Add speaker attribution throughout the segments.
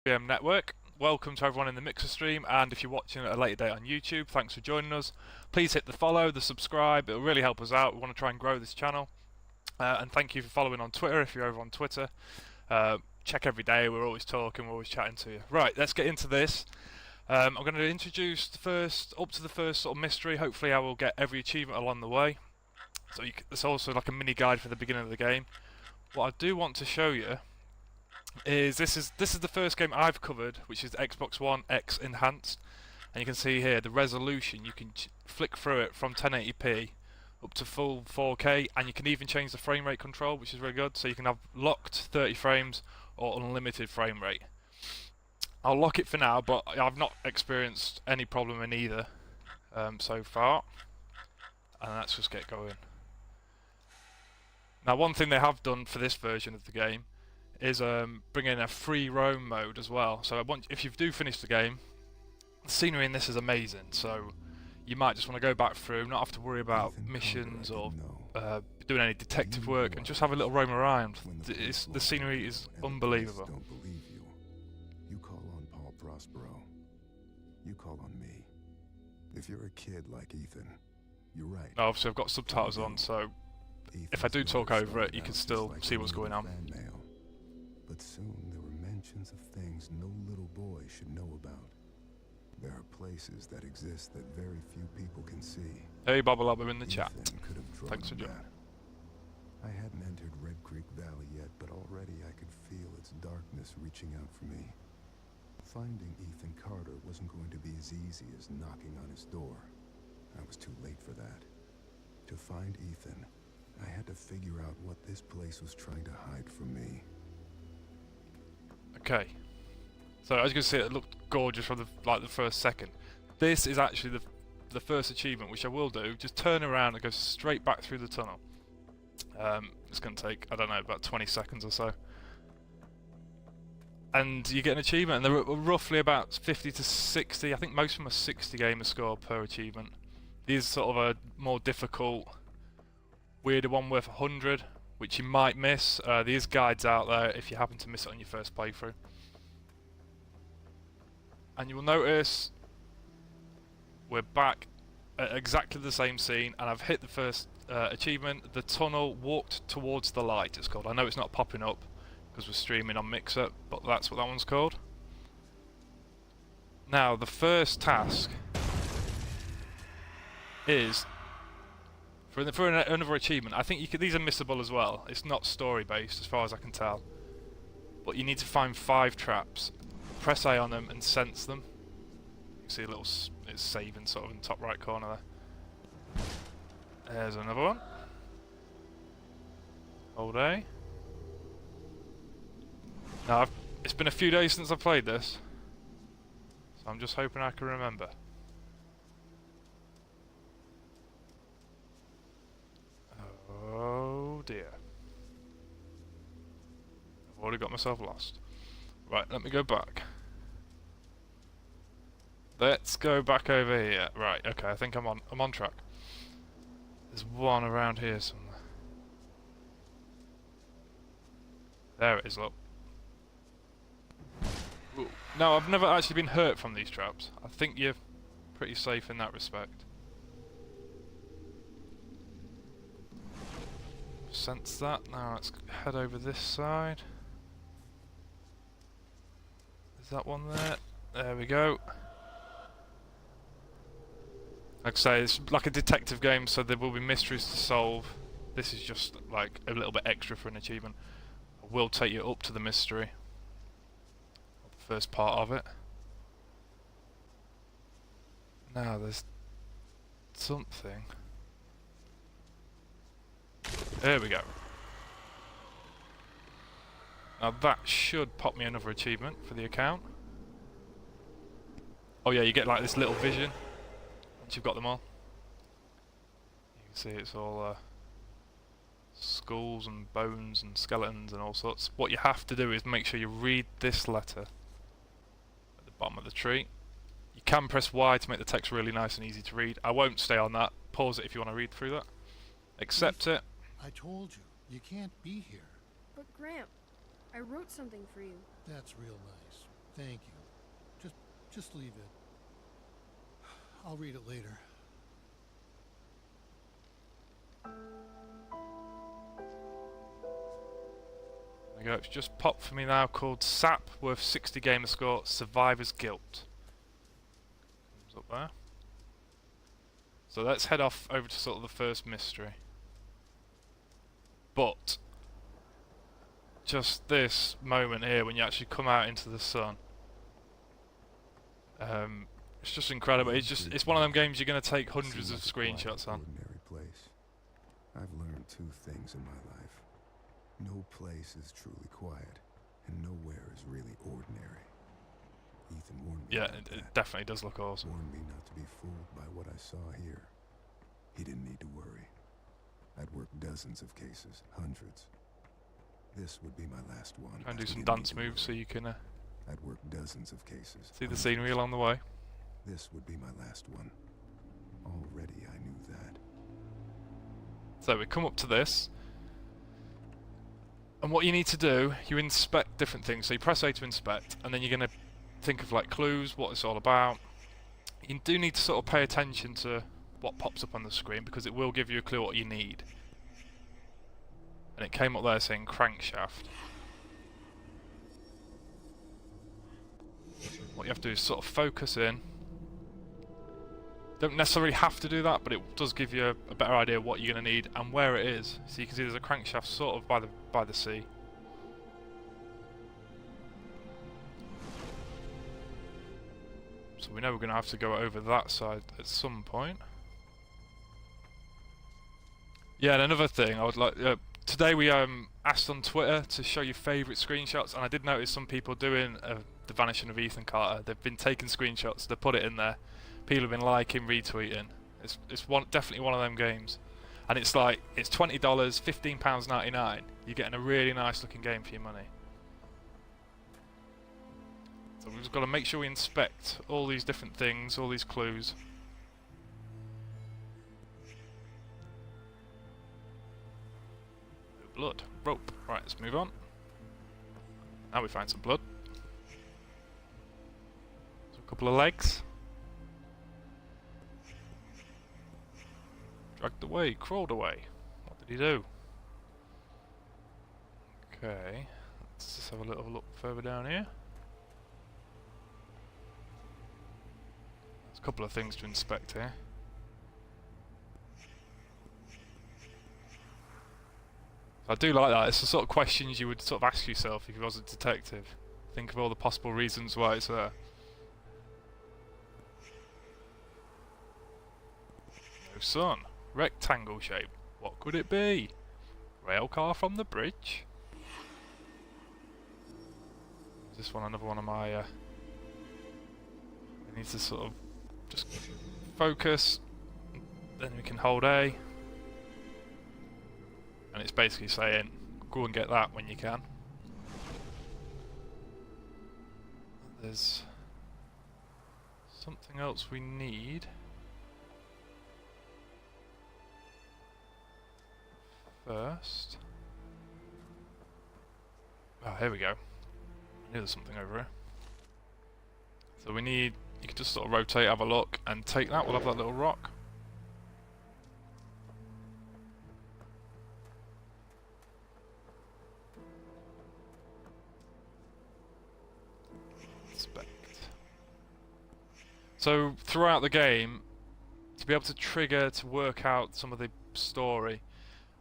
Speaker 1: BM Network. Welcome to everyone in the Mixer stream, and if you're watching at a later date on YouTube, thanks for joining us. Please hit the follow, the subscribe, it'll really help us out. We want to try and grow this channel. And thank you for following on Twitter if you're over on Twitter. Check every day, we're always talking, we're always chatting to you. Right, let's get into this. I'm going to introduce up to the first sort of mystery. Hopefully I will get every achievement along the way. So there's also like a mini guide for the beginning of the game. What I do want to show you is this is the first game I've covered, which is Xbox One X Enhanced, and you can see here the resolution. You can flick through it from 1080p up to full 4K, and you can even change the frame rate control, which is really good. So you can have locked 30 frames or unlimited frame rate. I'll lock it for now, but I've not experienced any problem in either so far. And let's just get going. Now, one thing they have done for this version of the game is bring in a free roam mode as well. So if you do finish the game, the scenery in this is amazing. So you might just want to go back through, not have to worry about missions or doing any detective work, and just have a little roam around. The scenery is unbelievable.
Speaker 2: Don't believe you. You call on Paul Prospero. You call on me. If you're a kid like Ethan, you're right.
Speaker 1: Obviously, I've got subtitles on, so if I do talk over it, you can still see what's going on.
Speaker 2: But soon there were mentions of things no little boy should know about. There are places that exist that very few people can see.
Speaker 1: Hey, Bobalabba in the chat.
Speaker 2: Thanks for joining. I hadn't entered Red Creek Valley yet, but already I could feel its darkness reaching out for me. Finding Ethan Carter wasn't going to be as easy as knocking on his door. I was too late for that. To find Ethan, I had to figure out what this place was trying to hide from me.
Speaker 1: Okay, so as you can see, it looked gorgeous from the first second. This is actually the first achievement, which I will do. Just turn around and go straight back through the tunnel. It's going to take, I don't know, about 20 seconds or so. And you get an achievement, and they're roughly about 50 to 60. I think most of them are 60 gamer score per achievement. These are sort of a more difficult, weirder one worth 100. Which you might miss. There's guides out there if you happen to miss it on your first playthrough. And you will notice we're back at exactly the same scene, and I've hit the first achievement. The tunnel walked towards the light, it's called. I know it's not popping up because we're streaming on Mixer, but that's what that one's called. Now, the first task is for another achievement. I think these are missable as well. It's not story based as far as I can tell. But you need to find 5 traps. Press A on them and sense them. You can see a little, it's saving sort of in the top right corner there. There's another one. Hold A. Now, it's been a few days since I played this, so I'm just hoping I can remember. Oh dear. I've already got myself lost. Right, let me go back. Let's go back over here. Right, okay, I think I'm on track. There's one around here somewhere. There it is, look. Ooh. No, I've never actually been hurt from these traps. I think you're pretty safe in that respect. Sense that. Now let's head over this side. Is that one there? There we go. Like I say, it's like a detective game, so there will be mysteries to solve. This is just like a little bit extra for an achievement. I will take you up to the mystery. The first part of it. Now there's something. There we go. Now that should pop me another achievement for the account. Oh yeah, you get like this little vision once you've got them all. You can see it's all skulls and bones and skeletons and all sorts. What you have to do is make sure you read this letter at the bottom of the tree. You can press Y to make the text really nice and easy to read. I won't stay on that. Pause it if you want to read through that. Accept it.
Speaker 3: I told you, you can't be here.
Speaker 4: But Gramp, I wrote something for you.
Speaker 3: That's real nice. Thank you. Just leave it. I'll read it later.
Speaker 1: There we go. It's just popped for me now, called SAP, worth 60 gamer score, Survivor's Guilt. Comes up there. So let's head off over to sort of the first mystery. But just this moment here when you actually come out into the sun, it's just incredible. It's one of them games you're going to take hundreds of screenshots on.
Speaker 2: Ordinary place. I've learned two things in my life. No place is truly quiet, and nowhere is really ordinary. Ethan warned me
Speaker 1: Yeah,
Speaker 2: about
Speaker 1: it
Speaker 2: that.
Speaker 1: definitely does look awesome.
Speaker 2: Warned me not to be fooled by what I saw here. He didn't need to worry. I'd worked dozens of cases, hundreds. This would be my last one.
Speaker 1: Try and do
Speaker 2: He
Speaker 1: some
Speaker 2: didn't
Speaker 1: dance
Speaker 2: need to
Speaker 1: moves so
Speaker 2: worry.
Speaker 1: you can
Speaker 2: I'd worked dozens of cases.
Speaker 1: see the
Speaker 2: hundreds.
Speaker 1: scenery along the way.
Speaker 2: This would be my last one. Already I knew that.
Speaker 1: So we come up to this, and what you need to do, you inspect different things. So you press A to inspect, and then you're going to think of like clues, what it's all about. You do need to sort of pay attention to what pops up on the screen, because it will give you a clue what you need. And it came up there saying crankshaft. What you have to do is sort of focus in. Don't necessarily have to do that, but it does give you a better idea of what you're going to need and where it is. So you can see there's a crankshaft sort of by the sea. So we know we're going to have to go over that side at some point. Yeah, and another thing I would like... today we asked on Twitter to show your favourite screenshots, and I did notice some people doing the Vanishing of Ethan Carter. They've been taking screenshots, they put it in there. People have been liking, retweeting. It's definitely one of them games. And it's like, it's $20, £15.99. You're getting a really nice looking game for your money. So we've just got to make sure we inspect all these different things, all these clues. Blood. Rope. Right, let's move on. Now we find some blood. So a couple of legs. Dragged away, crawled away. What did he do? Okay, let's just have a little look further down here. There's a couple of things to inspect here. I do like that. It's the sort of questions you would sort of ask yourself if you was a detective. Think of all the possible reasons why it's there. No sun. Rectangle shape. What could it be? Rail car from the bridge? Is this one another one of my... I need to sort of just focus. Then we can hold A. And it's basically saying, go and get that when you can. There's something else we need. First. Oh, here we go. I knew there's something over here. So we need, you can just sort of rotate, have a look, and take that. We'll have that little rock. So throughout the game, to be able to trigger to work out some of the story,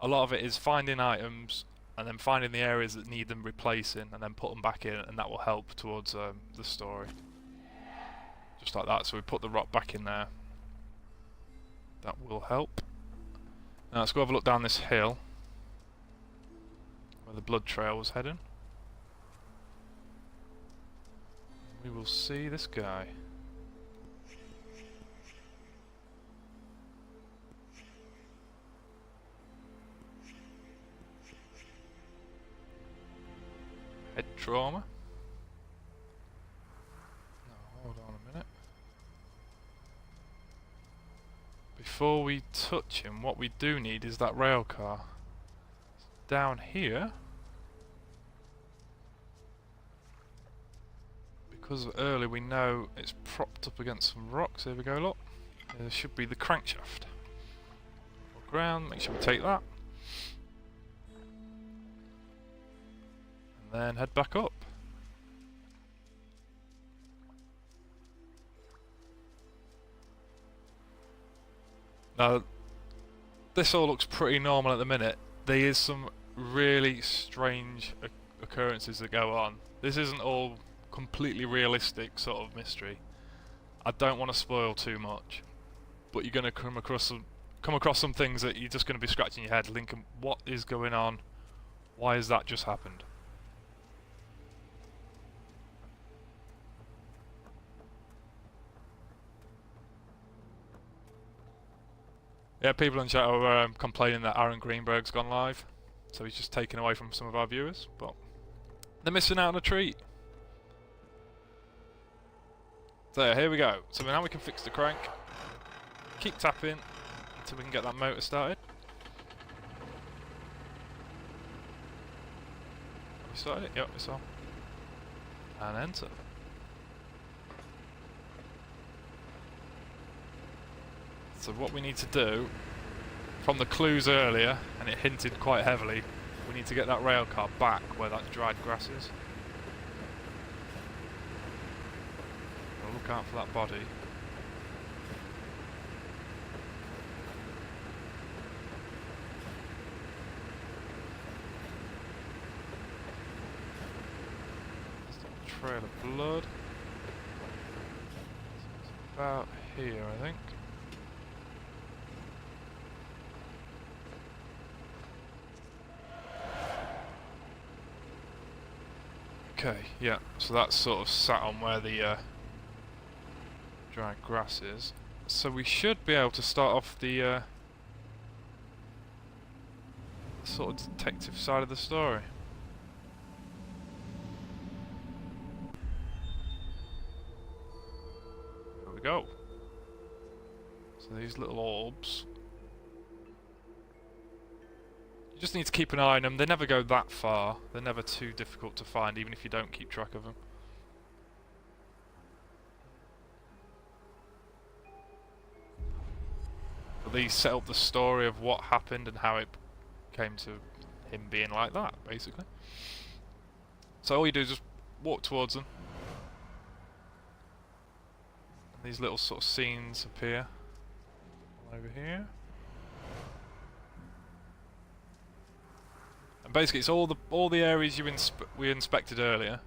Speaker 1: a lot of it is finding items and then finding the areas that need them replacing and then put them back in, and that will help towards the story. Just like that. So we put the rock back in there. That will help. Now let's go have a look down this hill where the blood trail was heading. We will see this guy. Head trauma. No, hold on a minute. Before we touch him, what we do need is that rail car. Down here. Because early we know it's propped up against some rocks. Here we go, look. There should be the crankshaft. Ground, make sure we take that. And then head back up. Now, this all looks pretty normal at the minute. There is some really strange occurrences that go on. This isn't all completely realistic sort of mystery. I don't want to spoil too much, but you're going to come across some things that you're just going to be scratching your head, thinking, what is going on? Why has that just happened? Yeah, people in chat are complaining that Aaron Greenberg's gone live, so he's just taken away from some of our viewers, but they're missing out on a treat. So here we go. So now we can fix the crank. Keep tapping until we can get that motor started. Have we started it? Yep, it's on. And enter. So what we need to do, from the clues earlier, and it hinted quite heavily, we need to get that rail car back where that dried grass is. We'll look out for that body. There's a trail of blood. It's about here, I think. Okay, yeah, so that's sort of sat on where the dry grass is. So we should be able to start off the sort of detective side of the story. Here we go. So these little orbs. You just need to keep an eye on them. They never go that far. They're never too difficult to find, even if you don't keep track of them. But these set up the story of what happened and how it came to him being like that, basically. So all you do is just walk towards them. And these little sort of scenes appear over here. And basically, it's all the areas we inspected earlier.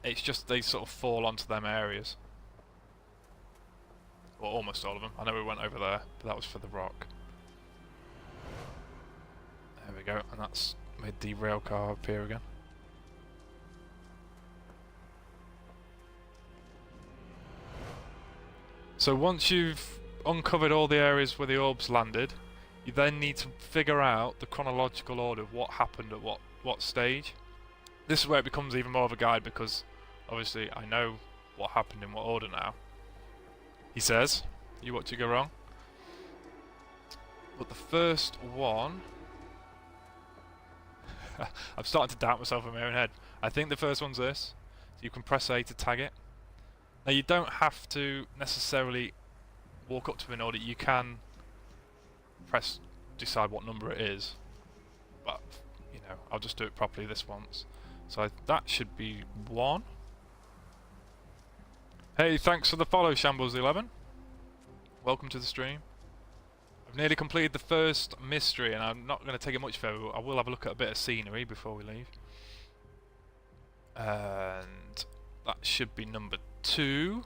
Speaker 1: It's just they sort of fall onto them areas, or almost all of them. I know we went over there, but that was for the rock. There we go, and that's made the rail car appear again. So once you've uncovered all the areas where the orbs landed, you then need to figure out the chronological order of what happened at what stage. This is where it becomes even more of a guide, because obviously I know what happened in what order now. He says, you watch it go wrong. But the first one... I'm starting to doubt myself in my own head. I think the first one's this. So you can press A to tag it. Now you don't have to necessarily walk up to an order. You can decide what number it is, but you know, I'll just do it properly this once. So that should be 1. Hey, thanks for the follow, Shambles11. Welcome to the stream. I've nearly completed the first mystery, and I'm not going to take it much further. I will have a look at a bit of scenery before we leave. And that should be number 2.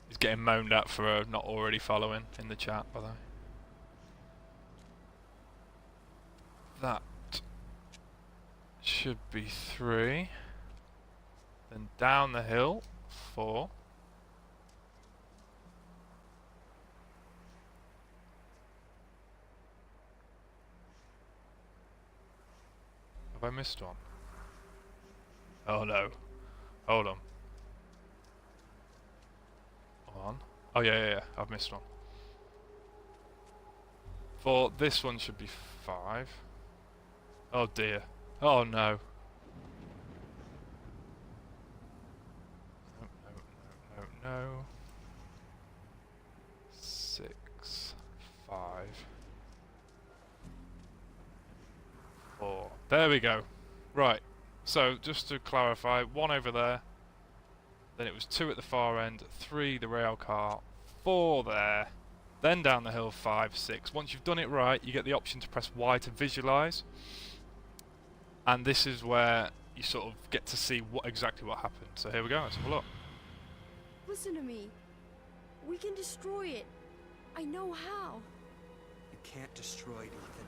Speaker 1: He's getting moaned at for not already following in the chat, by the way. That should be 3. Then down the hill, 4. Have I missed one? Oh no. Hold on. Oh yeah, I've missed one. For this one should be 5. Oh dear. Oh no. No, no, no, no, no. 6, 5, 4. There we go. Right. So, just to clarify, 1 over there. Then it was 2 at the far end, 3 the rail car, 4 there. Then down the hill, 5, 6. Once you've done it right, you get the option to press Y to visualize. And this is where you sort of get to see exactly what happened. So here we go, let's have a look.
Speaker 4: Listen to me. We can destroy it. I know how.
Speaker 5: You can't destroy it, Ethan.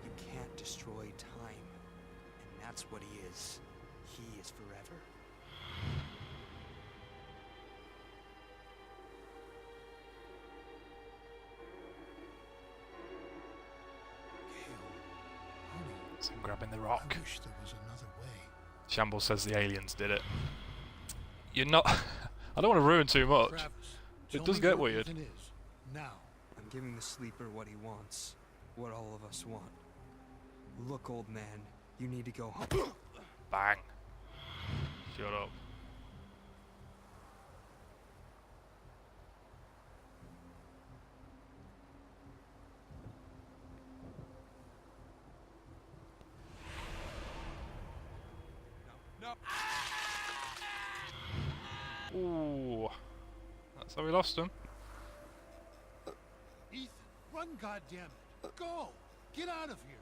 Speaker 5: You can't destroy time. And that's what he is. He is forever.
Speaker 1: It's him grabbing the rock.
Speaker 3: I wish there was another way.
Speaker 1: Shambles says the aliens did it. You're not... I don't want to ruin too much.
Speaker 3: Travis,
Speaker 1: It
Speaker 3: tell
Speaker 1: does
Speaker 3: me
Speaker 1: get
Speaker 3: where
Speaker 1: weird.
Speaker 3: Ethan is. Now.
Speaker 5: I'm giving the sleeper what he wants. What all of us want. Look, old man, you need to go home.
Speaker 1: Bang. Shut up.
Speaker 5: No.
Speaker 1: Ooh. That's how we lost him.
Speaker 3: Ethan, run, goddammit. Go. Get out of here.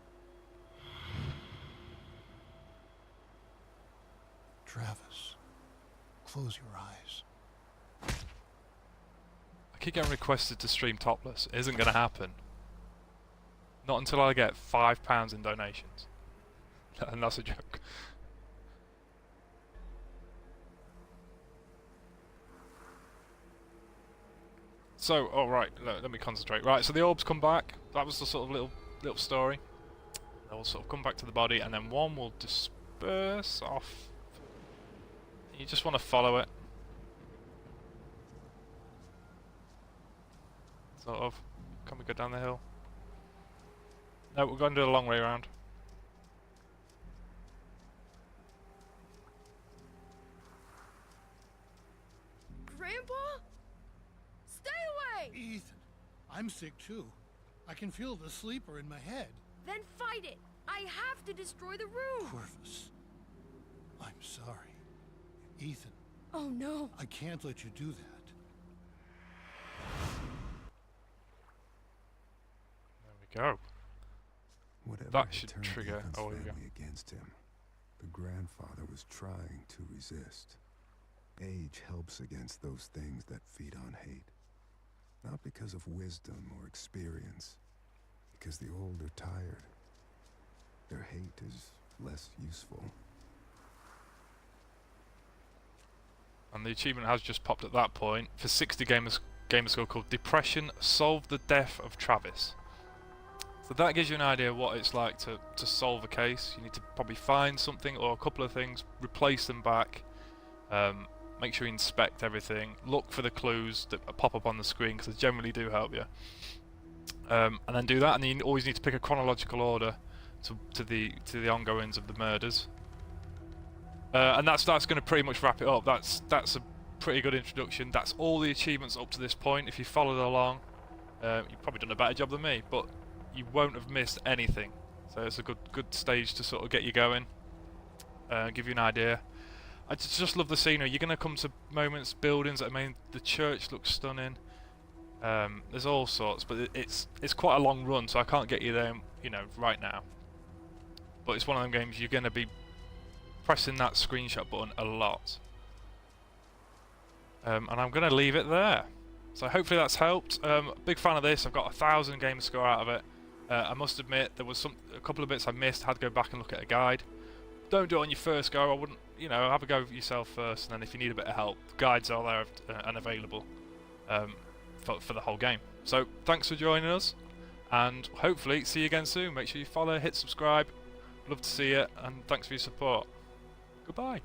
Speaker 3: Travis, close your eyes.
Speaker 1: I keep getting requested to stream topless. It isn't going to happen. Not until I get £5 in donations. And that's a joke. So, oh right, let me concentrate. Right, so the orbs come back. That was the sort of little story. They'll sort of come back to the body, and then one will disperse off. You just want to follow it. Sort of. Can we go down the hill? No, we're going to do a long way around.
Speaker 4: Grandpa? Stay away!
Speaker 3: Ethan, I'm sick too. I can feel the sleeper in my head.
Speaker 4: Then fight it. I have to destroy the room.
Speaker 3: Corvus, I'm sorry. Ethan,
Speaker 4: Oh no.
Speaker 3: I can't let you do that.
Speaker 1: There we go.
Speaker 2: Whatever
Speaker 1: That
Speaker 2: had
Speaker 1: should
Speaker 2: turned
Speaker 1: trigger-
Speaker 2: Ethan's
Speaker 1: oh, here we go.
Speaker 2: family against him, the grandfather was trying to resist. Age helps against those things that feed on hate. Not because of wisdom or experience, because the old are tired. Their hate is less useful.
Speaker 1: And the achievement has just popped at that point for 60 gamer score called Depression, Solve the Death of Travis. So that gives you an idea of what it's like to solve a case. You need to probably find something or a couple of things, replace them back, make sure you inspect everything, look for the clues that pop up on the screen because they generally do help you. And then do that, and then you always need to pick a chronological order to the ongoings of the murders. And that's going to pretty much wrap it up. That's a pretty good introduction. That's all the achievements up to this point. If you followed along, you've probably done a better job than me, but you won't have missed anything. So it's a good stage to sort of get you going, give you an idea. I just love the scenery. You're going to come to moments, buildings. I mean, the church looks stunning. There's all sorts, but it's quite a long run, so I can't get you there, right now. But it's one of them games you're going to be pressing that screenshot button a lot. And I'm going to leave it there. So hopefully that's helped. Big fan of this. I've got 1,000 gamer score out of it. I must admit there was a couple of bits I missed. Had to go back and look at a guide. Don't do it on your first go. I wouldn't, have a go yourself first, and then if you need a bit of help, guides are there and available for the whole game. So thanks for joining us, and hopefully see you again soon. Make sure you follow, hit subscribe. Love to see you, and thanks for your support. Goodbye.